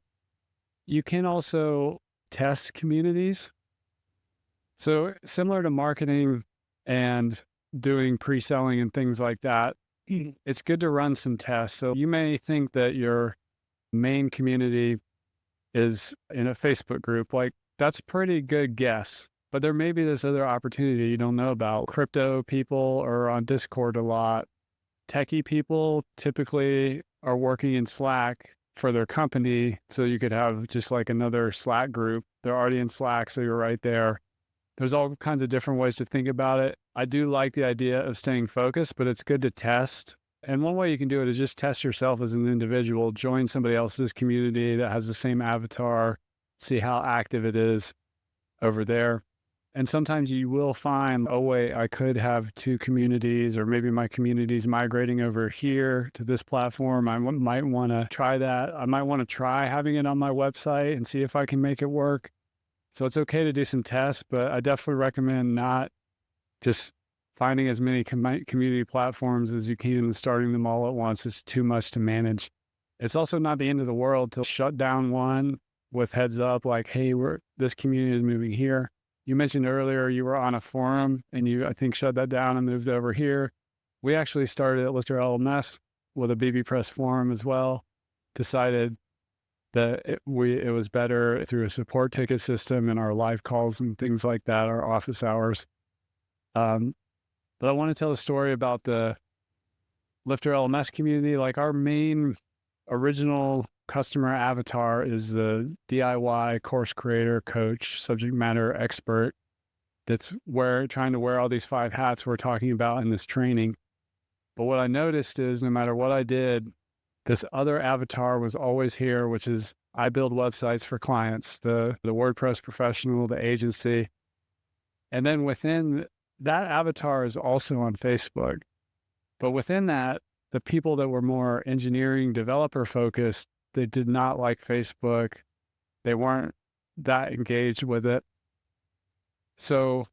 also test communities. So similar to marketing and doing pre-selling and things like that, it's good to run some tests. So you may think that your main community is in a Facebook group. Like, that's a pretty good guess. But there may be this other opportunity you don't know about. Crypto people are on Discord a lot. Techie people typically are working in Slack for their company. So you could have just like another Slack group. They're already in Slack, so you're right there. There's all kinds of different ways to think about it. I do like the idea of staying focused, but it's good to test. And one way you can do it is just test yourself as an individual, join somebody else's community that has the same avatar, see how active it is over there. And sometimes you will find, oh wait, I could have two communities, or maybe my community's migrating over here to this platform. I might want to try that. I might want to try having it on my website and see if I can make it work. So it's okay to do some tests, but I definitely recommend not just finding as many community platforms as you can and starting them all at once. Is too much to manage. It's also not the end of the world to shut down one with heads up, like, hey, this community is moving here. You mentioned earlier you were on a forum and you, I think, shut that down and moved over here. We actually started at LifterLMS with a bbPress forum as well. Decided that it was better through a support ticket system and our live calls and things like that, our office hours. But I want to tell a story about the LifterLMS community. Like, our main original customer avatar is the DIY course creator, coach, subject matter expert that's trying to wear all these 5 hats we're talking about in this training. But what I noticed is no matter what I did, this other avatar was always here, which is I build websites for clients, the WordPress professional, the agency. And then within that avatar is also on Facebook. But within that, the people that were more engineering developer focused, they did not like Facebook. They weren't that engaged with it. So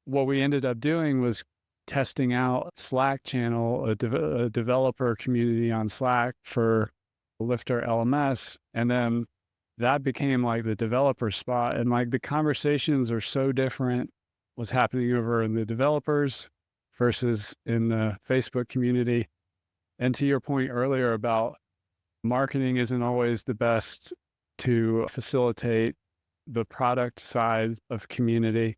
what we ended up doing was testing out Slack channel, a developer community on Slack for LifterLMS. And then that became like the developer spot. And like the conversations are so different what's happening over in the developers versus in the Facebook community. And to your point earlier about marketing isn't always the best to facilitate the product side of community.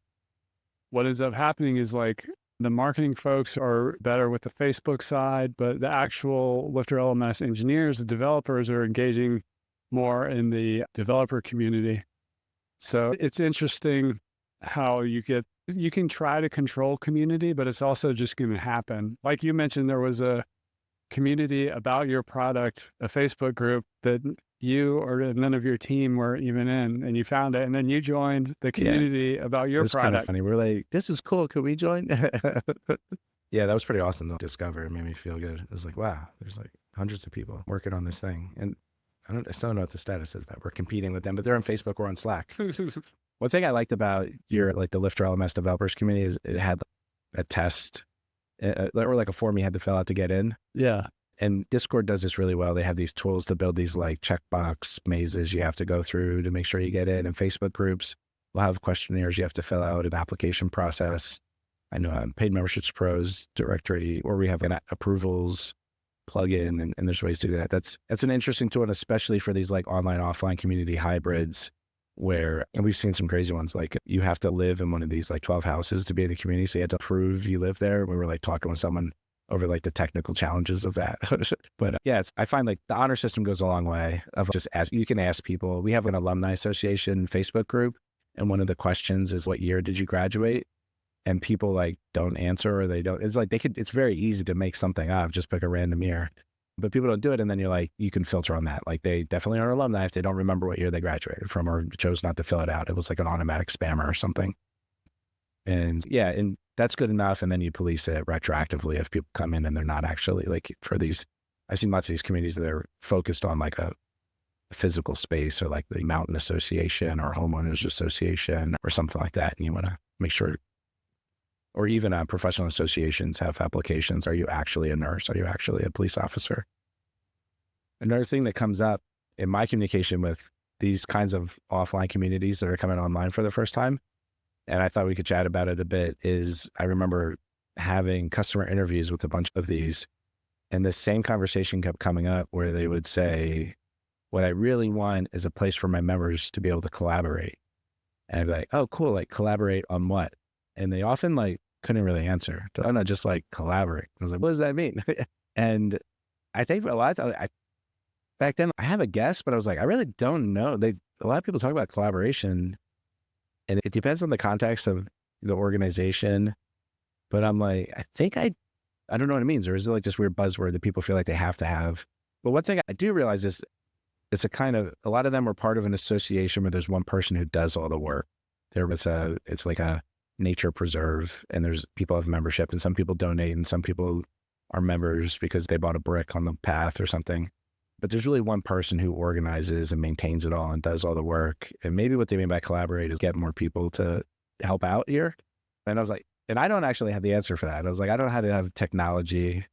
What ends up happening is like the marketing folks are better with the Facebook side, but the actual LifterLMS engineers, the developers, are engaging more in the developer community. So it's interesting how you can try to control community, but it's also just going to happen. Like you mentioned, there was a community about your product, a Facebook group that you or none of your team were even in, and you found it, and then you joined the community about your It's kind of product. funny. We're like, this is cool. Could we join? Yeah, that was pretty awesome to discover. It made me feel good. It was like, wow, there's like hundreds of people working on this thing. And I still don't know what the status is that we're competing with them, but they're on Facebook, we're on Slack. One thing I liked about your, like the LifterLMS developers community is it had a test or like a form you had to fill out to get in. Yeah. And Discord does this really well. They have these tools to build these like checkbox mazes you have to go through to make sure you get in. And Facebook groups will have questionnaires you have to fill out, an application process. I know Paid Memberships Pros directory, or we have an approvals plugin, and there's ways to do that. That's an interesting tool, and especially for these like online, offline community hybrids where, and we've seen some crazy ones, like you have to live in one of these like 12 houses to be in the community. So you had to prove you live there. We were like talking with someone over like the technical challenges of that. But yeah, I find like the honor system goes a long way of just you can ask people. We have an alumni association Facebook group, and one of the questions is, what year did you graduate? And people like don't answer, or they don't, it's like it's very easy to make something up, just pick a random year, but people don't do it. And then you're like, you can filter on that. Like they definitely are alumni if they don't remember what year they graduated from or chose not to fill it out. It was like an automatic spammer or something. And yeah, and that's good enough. And then you police it retroactively if people come in and they're not actually like for these. I've seen lots of these communities that are focused on like a physical space, or like the mountain association or homeowners association or something like that. And you want to make sure, or even professional associations have applications. Are you actually a nurse? Are you actually a police officer? Another thing that comes up in my communication with these kinds of offline communities that are coming online for the first time, and I thought we could chat about it a bit, is I remember having customer interviews with a bunch of these, and the same conversation kept coming up where they would say, what I really want is a place for my members to be able to collaborate. And I'd be like, oh, cool. Like collaborate on what? And they often like couldn't really answer. Oh, no, just like collaborate. I was like, what does that mean? And I think a lot of times, back then I have a guess, but I was like, I really don't know. A lot of people talk about collaboration, and it depends on the context of the organization. But I'm like, I don't know what it means. Or is it like this weird buzzword that people feel like they have to have? But one thing I do realize is it's a lot of them are part of an association where there's one person who does all the work. It's like a nature preserve, and there's people have membership, and some people donate, and some people are members because they bought a brick on the path or something. But there's really one person who organizes and maintains it all and does all the work. And maybe what they mean by collaborate is get more people to help out here. And I was like, and I don't actually have the answer for that. I was like, I don't know how to have technology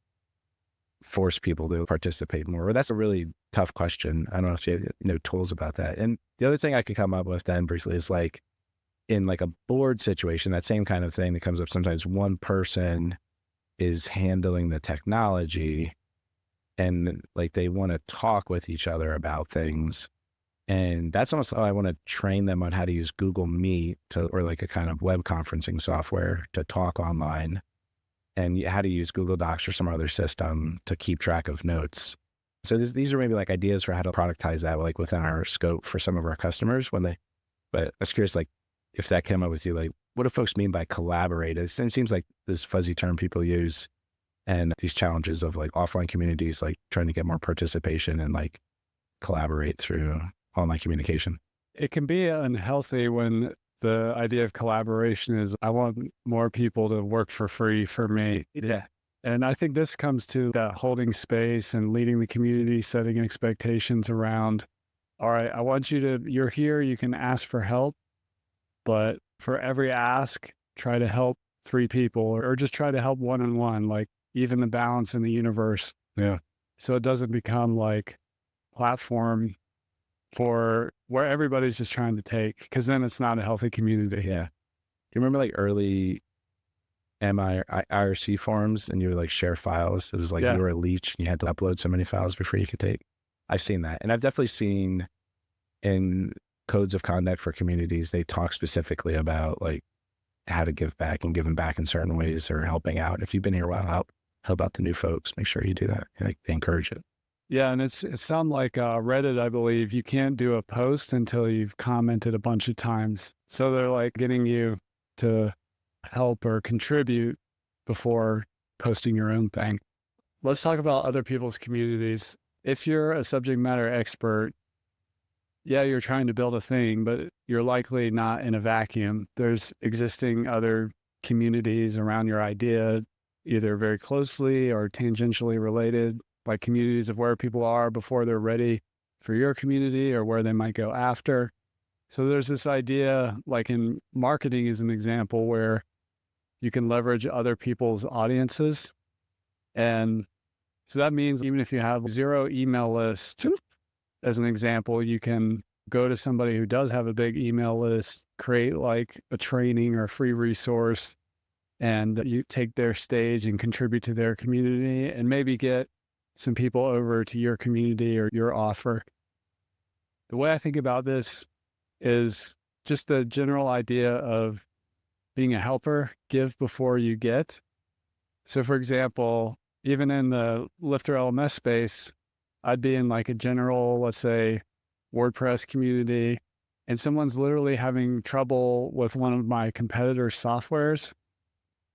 force people to participate more. That's a really tough question. I don't know if you have tools about that. And the other thing I could come up with then briefly is like, in like a board situation, that same kind of thing that comes up sometimes, one person is handling the technology and like they want to talk with each other about things. And that's almost how I want to train them on how to use Google Meet or like a kind of web conferencing software to talk online, and how to use Google Docs or some other system to keep track of notes. So these are maybe like ideas for how to productize that like within our scope for some of our customers but I was curious, like, if that came up with you, like, what do folks mean by collaborate? It seems like this fuzzy term people use, and these challenges of like offline communities, like trying to get more participation and like collaborate through online communication. It can be unhealthy when the idea of collaboration is, I want more people to work for free for me. Yeah. And I think this comes to that holding space and leading the community, setting expectations around all right, I want you to, you're here, you can ask for help, but for every ask, try to help 3 people or just try to help one-on-one, like even the balance in the universe. Yeah. So it doesn't become like platform for where everybody's just trying to take, because then it's not a healthy community. Yeah. Do you remember like early IRC forums and you would like share files? It was like Yeah. you were a leech and you had to upload so many files before you could take. I've seen that. And I've definitely seen in codes of conduct for communities, they talk specifically about like how to give back and giving back in certain ways or helping out. If you've been here a while, help out the new folks. Make sure you do that. Like they encourage it. Yeah, and it's some like Reddit, I believe. You can't do a post until you've commented a bunch of times. So they're like getting you to help or contribute before posting your own thing. Let's talk about other people's communities. If you're a subject matter expert, yeah, you're trying to build a thing, but you're likely not in a vacuum. There's existing other communities around your idea, either very closely or tangentially related, like communities of where people are before they're ready for your community or where they might go after. So there's this idea, like in marketing as an example, where you can leverage other people's audiences. And so that means even if you have 0 email list, as an example, you can go to somebody who does have a big email list, create like a training or a free resource, and you take their stage and contribute to their community and maybe get some people over to your community or your offer. The way I think about this is just the general idea of being a helper, give before you get. So for example, even in the LifterLMS space, I'd be in like a general, let's say, WordPress community, and someone's literally having trouble with one of my competitor softwares.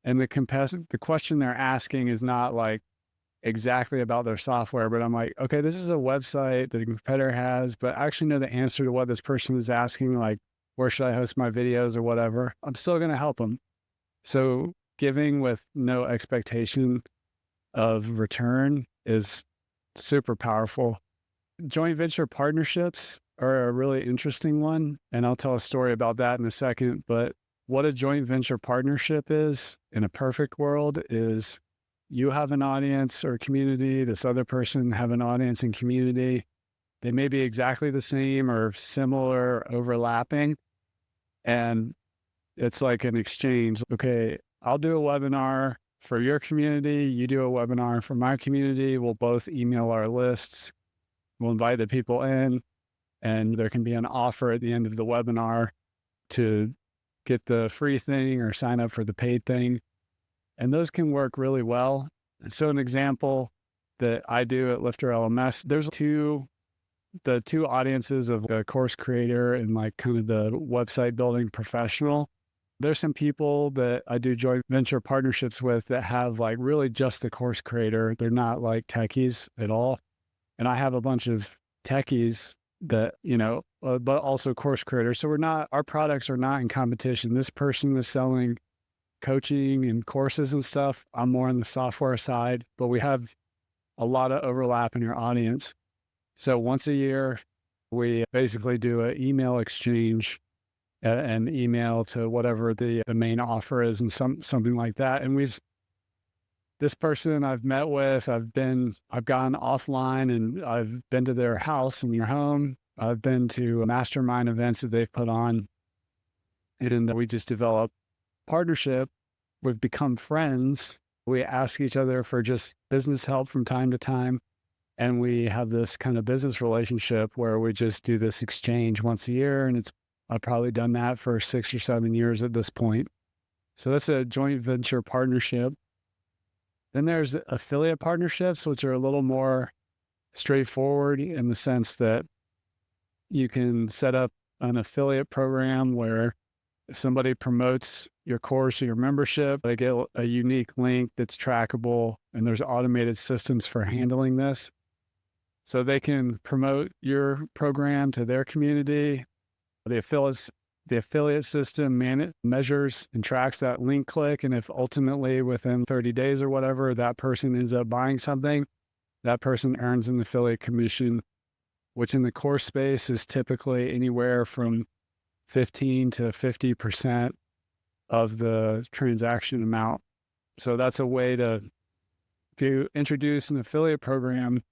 And the question they're asking is not like exactly about their software, but I'm like, okay, this is a website that a competitor has, but I actually know the answer to what this person is asking, like, where should I host my videos or whatever. I'm still going to help them. So giving with no expectation of return is super powerful. Joint venture partnerships are a really interesting one, and I'll tell a story about that in a second. But what a joint venture partnership is in a perfect world is you have an audience or community, this other person have an audience and community. They may be exactly the same or similar, overlapping, and it's like an exchange. Okay, I'll do a webinar for your community. You do a webinar for my community. We'll both email our lists. We'll invite the people in, and there can be an offer at the end of the webinar to get the free thing or sign up for the paid thing. And those can work really well. So an example that I do at LifterLMS, there's the two audiences of a course creator and like kind of the website building professional. There's some people that I do joint venture partnerships with that have like really just the course creator. They're not like techies at all. And I have a bunch of techies that, but also course creators. So our products are not in competition. This person is selling coaching and courses and stuff. I'm more on the software side, but we have a lot of overlap in your audience. So once a year, we basically do an email exchange, an email to whatever the main offer is and something like that. And this person I've met with, I've gone offline and I've been to their house in your home. I've been to mastermind events that they've put on, and we just develop partnership. We've become friends. We ask each other for just business help from time to time. And we have this kind of business relationship where we just do this exchange once a year. And I've probably done that for 6 or 7 years at this point. So that's a joint venture partnership. Then there's affiliate partnerships, which are a little more straightforward in the sense that you can set up an affiliate program where somebody promotes your course or your membership, they get a unique link that's trackable, and there's automated systems for handling this. So they can promote your program to their community. The affiliate system measures and tracks that link click. And if ultimately within 30 days or whatever, that person ends up buying something, that person earns an affiliate commission. which in the course space is typically anywhere from 15 to 50% of the transaction amount. So that's a way to, if you introduce an affiliate program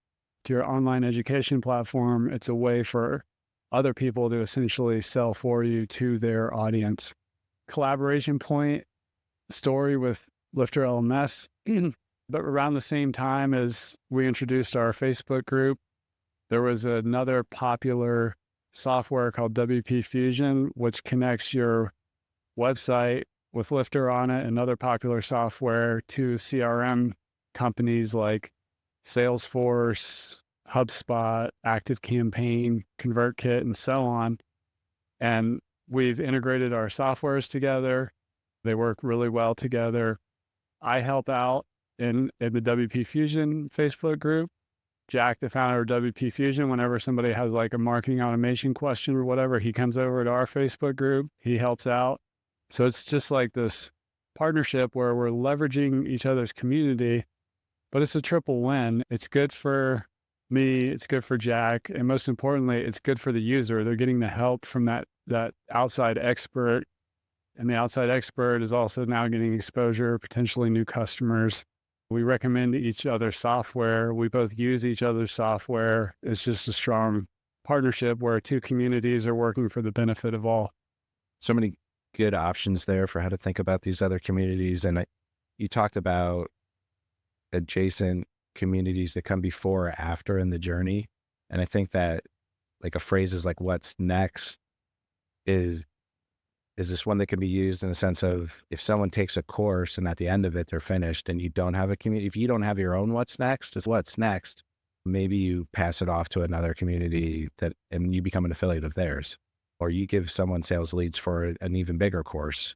to your online education platform, it's a way for other people to essentially sell for you to their audience. Collaboration point story with LifterLMS, but around the same time as we introduced our Facebook group, there was another popular software called WP Fusion, which connects your website with Lifter on it and other popular software to CRM companies like Salesforce, HubSpot, ActiveCampaign, ConvertKit, and so on. And we've integrated our softwares together. They work really well together. I help out in the WP Fusion Facebook group. Jack, the founder of WP Fusion, whenever somebody has like a marketing automation question or whatever, he comes over to our Facebook group. He helps out. So it's just like this partnership where we're leveraging each other's community, but it's a triple win. It's good for me, it's good for Jack, and most importantly, it's good for the user. They're getting the help from that outside expert, and the outside expert is also now getting exposure, potentially new customers. We recommend each other's software. We both use each other's software. It's just a strong partnership where two communities are working for the benefit of all. So many good options there for how to think about these other communities. And you talked about adjacent communities that come before or after in the journey. And I think that like a phrase is like, what's next is this one that can be used in the sense of if someone takes a course and at the end of it, they're finished and you don't have a community, if you don't have your own what's next, is what's next, maybe you pass it off to another community and you become an affiliate of theirs, or you give someone sales leads for an even bigger course,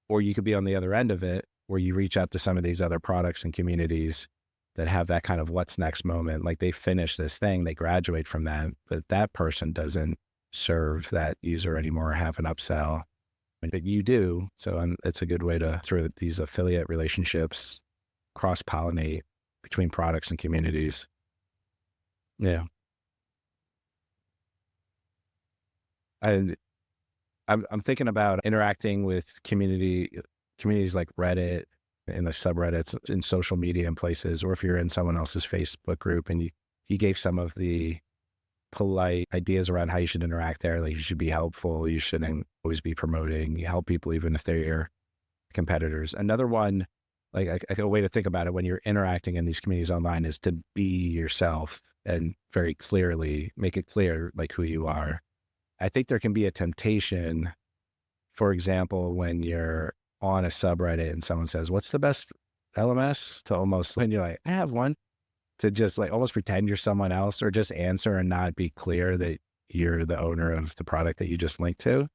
or you could be on the other end of it where you reach out to some of these other products and communities that have that kind of what's next moment. Like they finish this thing, they graduate from that, but that person doesn't serve that user anymore or have an upsell. But you do. So it's a good way to, through these affiliate relationships, cross-pollinate between products and communities. Yeah. I'm thinking about interacting with communities like Reddit and the subreddits in social media and places, or if you're in someone else's Facebook group and you gave some of the polite ideas around how you should interact there. Like you should be helpful. You shouldn't always be promoting. You help people even if they're your competitors. Another one, like a way to think about it when you're interacting in these communities online is to be yourself and very clearly make it clear like who you are. I think there can be a temptation, for example, when you're on a subreddit and someone says, what's the best LMS? To almost, when you're like, I have one, to just like almost pretend you're someone else or just answer and not be clear that you're the owner of the product that you just linked to,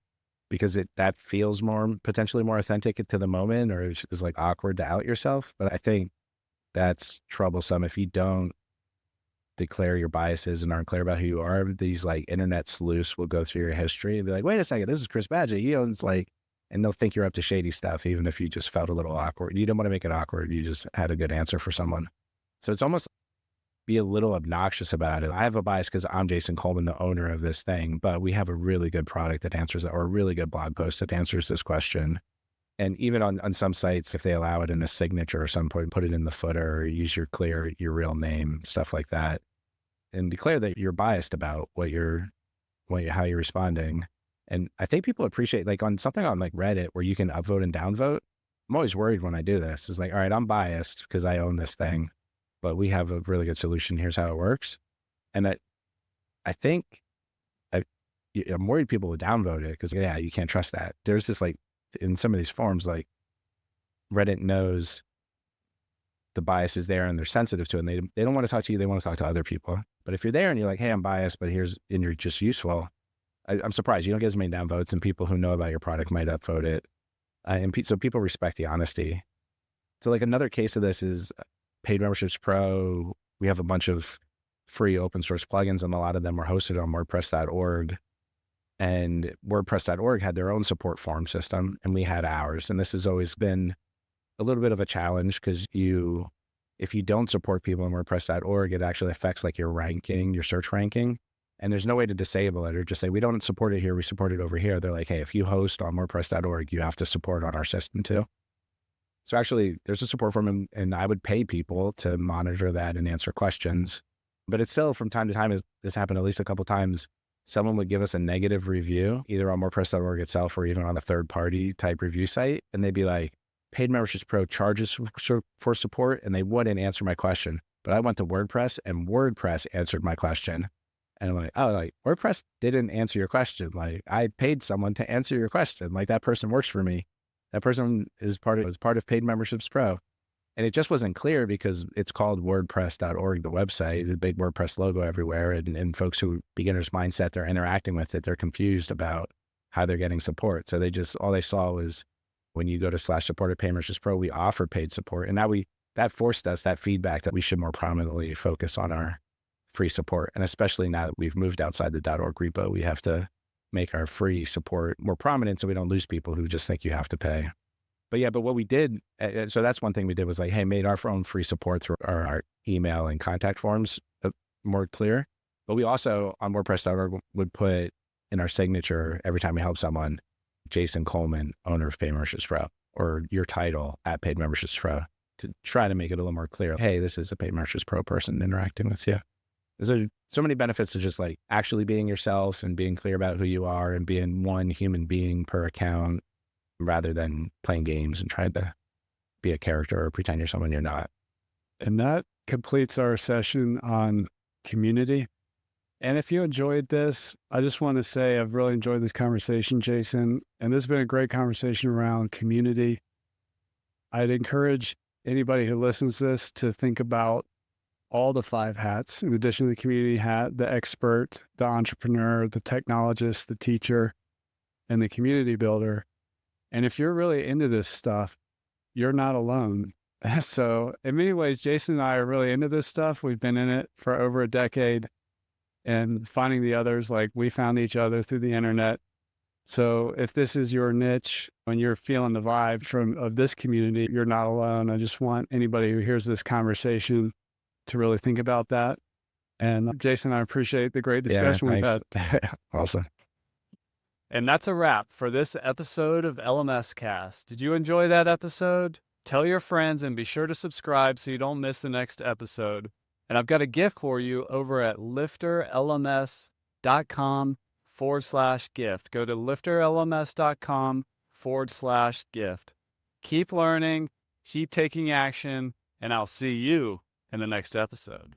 because that feels potentially more authentic to the moment, or it's just like awkward to out yourself. But I think that's troublesome if you don't declare your biases and aren't clear about who you are. These like internet sleuths will go through your history and be like, wait a second, this is Chris Badgett. It's like, and they'll think you're up to shady stuff, even if you just felt a little awkward. You don't want to make it awkward. You just had a good answer for someone. So it's almost be a little obnoxious about it. I have a bias because I'm Jason Coleman, the owner of this thing, but we have a really good product that answers that, or a really good blog post that answers this question. And even on some sites, if they allow it in a signature or some point, put it in the footer, or use your real name, stuff like that, and declare that you're biased about how you're responding. And I think people appreciate, like on something on like Reddit where you can upvote and downvote. I'm always worried when I do this. It's like, all right, I'm biased because I own this thing, but we have a really good solution. Here's how it works. And I think I'm worried people will downvote it because, yeah, you can't trust that. There's this like, in some of these forums, like Reddit knows the bias is there and they're sensitive to it. And they don't want to talk to you. They want to talk to other people. But if you're there and you're like, hey, I'm biased, but and you're just useful, I'm surprised you don't get as many downvotes, and people who know about your product might upvote it. So people respect the honesty. So like another case of this is Paid Memberships Pro. We have a bunch of free open source plugins, and a lot of them were hosted on WordPress.org. And WordPress.org had their own support form system, and we had ours. And this has always been a little bit of a challenge because if you don't support people in WordPress.org, it actually affects like your ranking, your search ranking. And there's no way to disable it or just say, we don't support it here, we support it over here. They're like, hey, if you host on WordPress.org, you have to support on our system too. So actually, there's a support form, and I would pay people to monitor that and answer questions. But it's still, from time to time, this happened at least a couple of times, someone would give us a negative review, either on WordPress.org itself or even on a third-party type review site. And they'd be like, Paid Memberships Pro charges for support, and they wouldn't answer my question. But I went to WordPress, and WordPress answered my question. And I'm like, oh, like WordPress didn't answer your question. Like, I paid someone to answer your question. Like, that person works for me. That person was part of Paid Memberships Pro. And it just wasn't clear because it's called WordPress.org, the website, the big WordPress logo everywhere. And folks who beginner's mindset, they're interacting with it, they're confused about how they're getting support. So all they saw was when you go to /support at Paid Memberships Pro, we offer paid support. And now that forced us, that feedback, that we should more prominently focus on our free support. And especially now that we've moved outside the .org repo, we have to make our free support more prominent so we don't lose people who just think you have to pay. But what we did, so that's one thing we did was like, hey, made our own free support through our email and contact forms more clear. But we also, on WordPress.org, would put in our signature every time we help someone, Jason Coleman, owner of Paid Memberships Pro, or your title at Paid Memberships Pro, to try to make it a little more clear. Hey, this is a Paid Memberships Pro person interacting with you. There's so many benefits to just like actually being yourself and being clear about who you are and being one human being per account, rather than playing games and trying to be a character or pretend you're someone you're not. And that completes our session on community. And if you enjoyed this, I just want to say I've really enjoyed this conversation, Jason. And this has been a great conversation around community. I'd encourage anybody who listens to this to think about all the 5 hats, in addition to the community hat: the expert, the entrepreneur, the technologist, the teacher, and the community builder. And if you're really into this stuff, you're not alone. So in many ways, Jason and I are really into this stuff. We've been in it for over a decade, and finding the others, like we found each other through the internet. So if this is your niche and you're feeling the vibe of this community, you're not alone. I just want anybody who hears this conversation to really think about that. And Jason, I appreciate the great discussion we've had. Awesome. And that's a wrap for this episode of LMS Cast. Did you enjoy that episode? Tell your friends and be sure to subscribe so you don't miss the next episode. And I've got a gift for you over at LifterLMS.com/gift. Go to LifterLMS.com/gift. Keep learning, keep taking action, and I'll see you in the next episode.